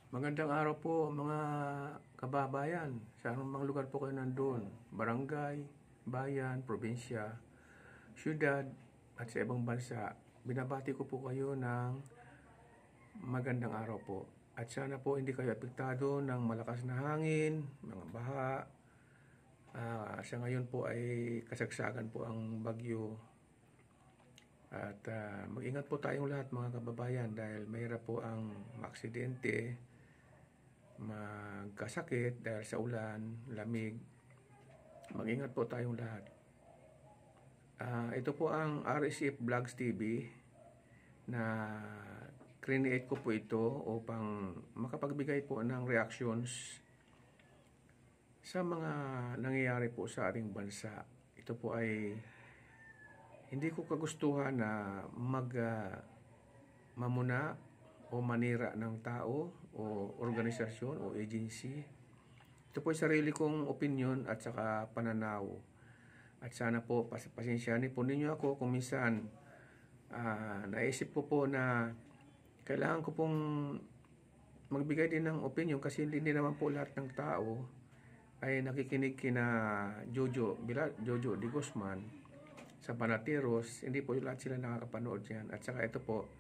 Magandang araw po mga kababayan. Sa anumang lugar po kayo nandun. Barangay, bayan, probinsya, syudad, at sa ibang bansa. Binabati ko po kayo ng magandang araw po. At sana po hindi kayo apektado ng malakas na hangin, mga baha. Sa ngayon po ay kasagsagan po ang bagyo. At mag-ingat po tayong lahat mga kababayan dahil mahirap po ang maaksidente, magkasakit dahil sa ulan, lamig. Mag-ingat po tayong lahat. Ito po ang RSF Vlogs TV na create ko po ito upang makapagbigay po ng reactions sa mga nangyayari po sa ating bansa. Ito po ay hindi ko kagustuhan na mamuna o manira ng tao o organisasyon o agency. Ito po ay sarili kong opinion at saka pananaw. At sana po pasensyahan po ninyo ako kung minsan naisip ko po na kailangan ko pong magbigay din ng opinion kasi hindi naman po lahat ng tao ay nakikinig kina Jojo de Guzman sa Banateros. Hindi po lahat sila nakakapanood yan. At saka ito po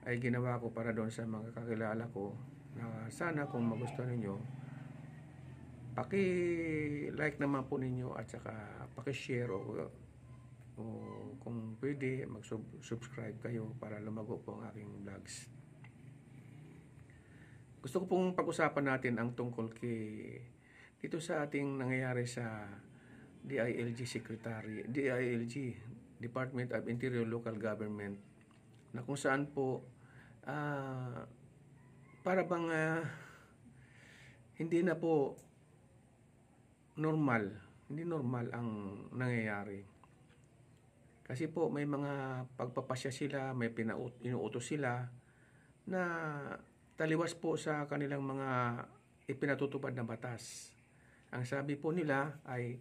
ay ginawa ko para doon sa mga kakilala ko na sana kung magustuhan ninyo, paki-like naman po ninyo at saka paki-share o kung pwede mag-subscribe kayo para lumago po ang aking vlogs. Gusto ko pong pag-usapan natin ang tungkol dito sa ating nangyayari sa DILG Department of Interior Local Government, na kung saan po para bang hindi na po hindi normal ang nangyayari. Kasi po may mga pagpapasya sila, may inuutos sila na taliwas po sa kanilang mga ipinatutupad na batas. Ang sabi po nila ay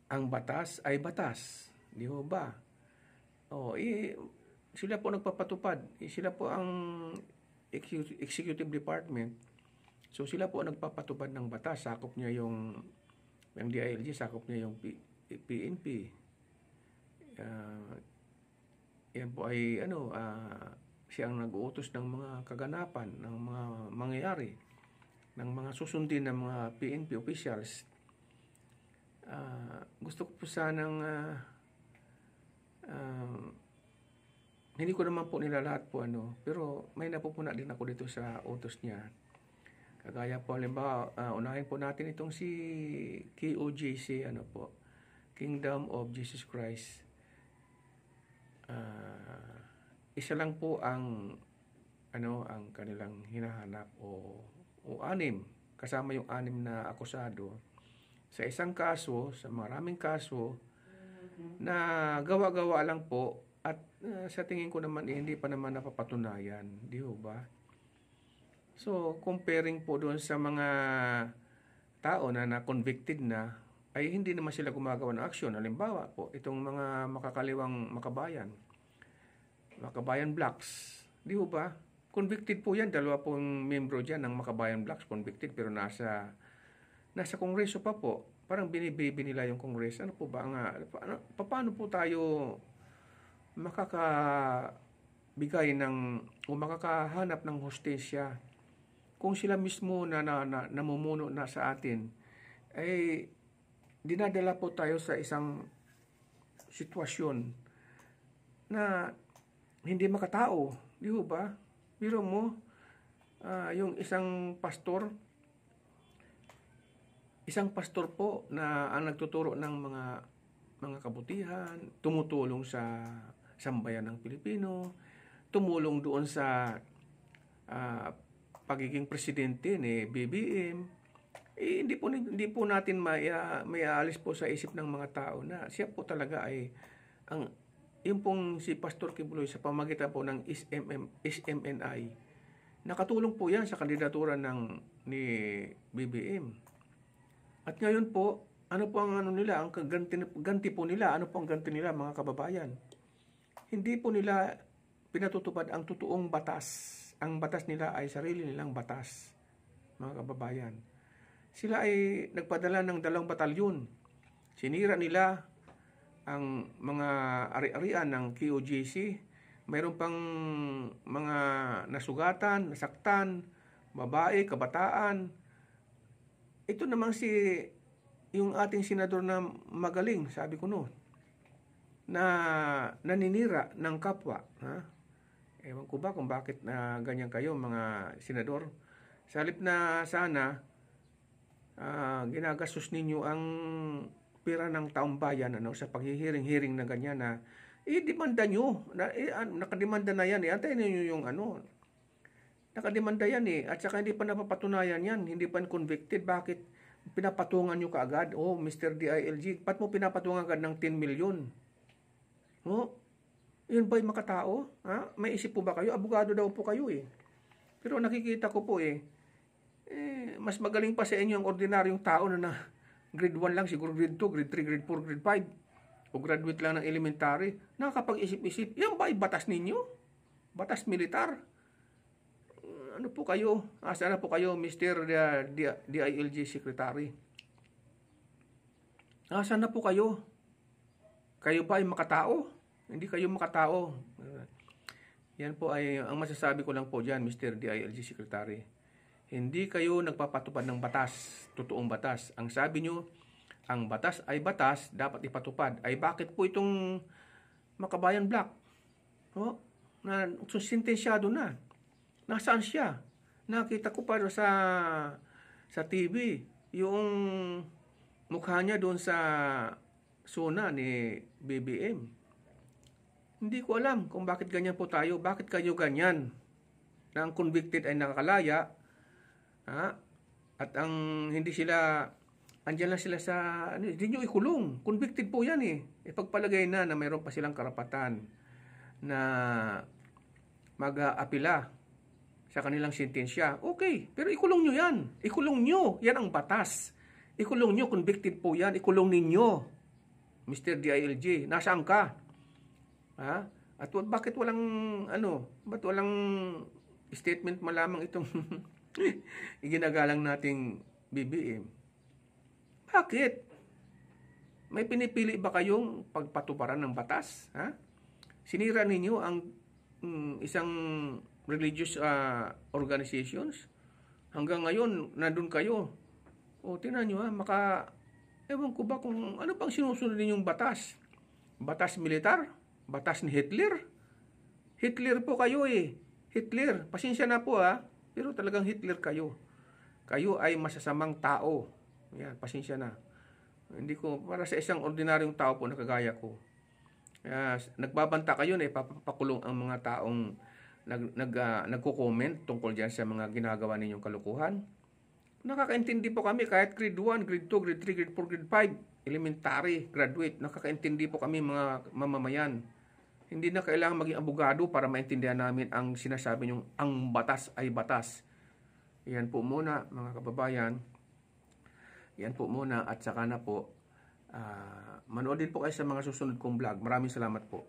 ang batas ay batas. Di ho ba? Sila po nagpapatupad. Sila po ang executive department. So sila po ang nagpapatupad ng batas. Sakop niya yung DILG, sakop niya yung PNP. Yan po ay siyang nag-uutos ng mga kaganapan, ng mga mangyayari, ng mga susundin ng mga PNP officials. Gusto ko po sanang hindi ko naman po nila lahat po pero may napupuna din ako dito sa utos niya. Kagaya po halimbawa, unahin po natin itong si KOJC, Kingdom of Jesus Christ. Isa lang po ang kanilang hinahanap o anim, kasama yung anim na akusado sa isang kaso, sa maraming kaso na gawa-gawa lang po at sa tingin ko naman hindi pa naman napapatunayan, di ba? So, comparing po doon sa mga tao na convicted na, ay hindi naman sila gumagawa ng aksyon. Halimbawa po, itong mga makakaliwang makabayan blocks, di ba? Convicted po yan, 2 pong membro dyan ng Makabayan Blocks, convicted, pero nasa kongreso pa po. Parang binibaby nila yung kongreso. Ano po ba paano po tayo makakabigay o makakahanap ng hustisya kung sila mismo na namumuno na sa atin, ay dinadala po tayo sa isang sitwasyon na hindi makatao, di ba? Biro mo, yung isang pastor po na ang nagtuturo ng mga kabutihan, tumutulong sa sambayan ng Pilipino, tumulong doon sa pagiging presidente ni BBM. Hindi po natin may aalis po sa isip ng mga tao na siya po talaga ay yung pong si Pastor Kibuloy sa pamagitan po ng SMNI. Nakatulong po yan sa kandidatura ni BBM. At ngayon po, ano po ang nila, ang ganti po nila, ano po ang ganti nila mga kababayan? Hindi po nila pinatutupad ang totoong batas. ang batas nila ay sarili nilang batas, mga kababayan. Sila ay nagpadala ng 2 batalyon. Sinira nila ang mga ari-arian ng QJC. Mayroon pang mga nasugatan, nasaktan, babae, kabataan. Ito namang yung ating senador na magaling, sabi ko no, na naninira ng kapwa. Ha? Ewan ko ba kung bakit na ganyan kayo mga senador. Sa halip na sana ginagastos ninyo ang pera ng taong bayan sa paghihiring-hiring na ganyan na demanda nyo. Nakademanda na yan. Antayin ninyo yung nakademanda yan at saka hindi pa napapatunayan yan. Hindi pa convicted. Bakit pinapatungan nyo kaagad? Oh, Mr. DILG, ba't mo pinapatungan agad ng 10 million? Oh, yun ba'y makatao? Ha? May isip po ba kayo? Abogado daw po kayo Pero nakikita ko po mas magaling pa sa inyo ang ordinaryong tao na grade 1 lang, siguro grade 2, grade 3, grade 4, grade 5. O graduate lang ng elementary. Nakakapag-isip-isip. Yan ba ay batas ninyo? Batas militar? Ano po kayo? Asa na po kayo, Mr. DILG Secretary? Asa na po kayo? Kayo ba ay makatao? Hindi kayo makatao. Yan po ay ang masasabi ko lang po dyan, Mr. DILG Secretary. Hindi kayo nagpapatupad ng batas, totoong batas. Ang sabi nyo, ang batas ay batas, dapat ipatupad. Ay bakit po itong Makabayan Black? Na sentensyado na. Nasaan siya? Nakita ko pa sa TV, yung mukha niya doon sa zona ni BBM. Hindi ko alam kung bakit ganyan po tayo. Bakit kayo ganyan? Na ang convicted ay nakakalaya. At ang hindi sila, andyan lang sila sa, hindi nyo ikulong. Convicted po yan Ipagpalagay na mayroon pa silang karapatan na mag-aapila sa kanilang sentensya. Okay, pero ikulong nyo yan. Ikulong nyo. Yan ang batas. Ikulong nyo, convicted po yan. Ikulong ninyo. Mr. DILG, nasaan ka? At bakit walang ba't walang statement malamang itong iginagalang nating BBM? Bakit? May pinipili ba kayong pagpatuparan ng batas? Sinira ninyo ang isang religious organizations. Hanggang ngayon, nandun kayo. O, tingnan nyo ewan ko ba kung ano pang sinusunod ninyong batas? Batas militar? Batas ni Hitler? Hitler po kayo Hitler. Pasensya na po pero talagang Hitler kayo. Kayo ay masasamang tao. Yan, pasensya na. Hindi ko, para sa isang ordinaryong tao po na kagaya ko. Nagbabanta kayo na ipapakulong ang mga taong nagko-comment tungkol dyan sa mga ginagawa ninyong kalukuhan. Nakakaintindi po kami kahit grade 1, grade 2, grade 3, grade 4, grade 5, elementary, graduate. Nakakaintindi po kami mga mamamayan. Hindi na kailangan maging abogado para maintindihan namin ang sinasabi niyong ang batas ay batas. Yan po muna mga kababayan. Yan po muna at saka na po. Manood din po kayo sa mga susunod kong vlog. Maraming salamat po.